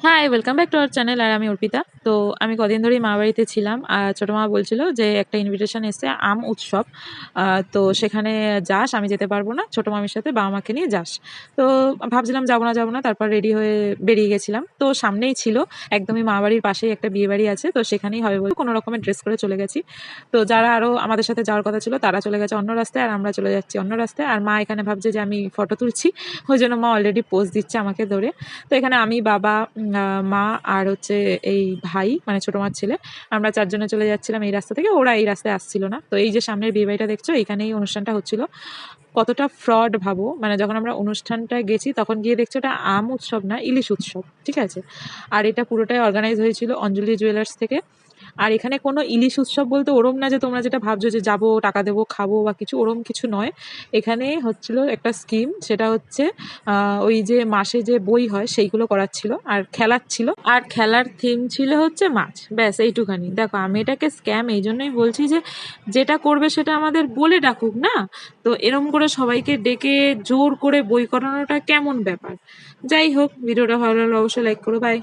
High, welcome back to our channel. আর আমি অর্পিতা। তো আমি কদিন ধরেই মামাবাড়িতে ছিলাম। আর ছোটো মা বলছিল যে একটা ইনভিটেশন এসছে আম উৎসব। তো সেখানে যাস, আমি যেতে পারবো না, ছোটো মামির সাথে বাবা মাকে নিয়ে যাস। তো ভাবছিলাম যাবো না, তারপর রেডি হয়ে বেরিয়ে গেছিলাম। তো সামনেই ছিল, একদমই মামাবাড়ির পাশেই একটা বিয়েবাড়ি আছে, তো সেখানেই হবে বলে কোনো রকমের ড্রেস করে চলে গেছি। তো যারা আরও আমাদের সাথে যাওয়ার কথা ছিল তারা চলে গেছে অন্য রাস্তায়, আর আমরা চলে যাচ্ছি অন্য রাস্তায়। আর মা এখানে ভাবছে যে আমি ফটো তুলছি, ওই জন্য মা অলরেডি পোজ দিচ্ছে আমাকে ধরে। তো এখানে আমি, বাবা, মা আর হচ্ছে এই ভাই, মানে ছোট মার ছেলে, আমরা চারজনে চলে যাচ্ছিলাম এই রাস্তা থেকে। ওরা এই রাস্তায় আসছিল না। তো এই যে সামনের বিয়ে বাড়িটা দেখছো, এখানেই অনুষ্ঠানটা হচ্ছিল। কতটা ফ্রড ভাবো, মানে যখন আমরা অনুষ্ঠানটায় গেছি তখন গিয়ে দেখছি ওটা আম উৎসব না, ইলিশ উৎসব, ঠিক আছে। আর এটা পুরোটাই অর্গানাইজ হয়েছিল অঞ্জলি জুয়েলার্স থেকে। আর এখানে কোনো ইলিশ উৎসব বলতে ওরম না যে তোমরা যেটা ভাবছো যে যাবো, টাকা দেবো, খাবো বা কিছু, ওরম কিছু নয়। এখানে হচ্ছিল একটা স্কিম, সেটা হচ্ছে ওই যে মাসে যে বই হয় সেইগুলো করাচ্ছিল, আর খেলার ছিল, আর খেলার থিম ছিল হচ্ছে মাছ। ব্যাস এইটুখানি। দেখো, আমি এটাকে স্ক্যাম এই জন্যই বলছি যে যেটা করবে সেটা আমাদের বলে ডাকুক না। তো এরম করে সবাইকে ডেকে জোর করে বই করানোটা কেমন ব্যাপার। যাই হোক, ভিডিওটা ভালো লাগলে অবশ্যই লাইক করো। বাই।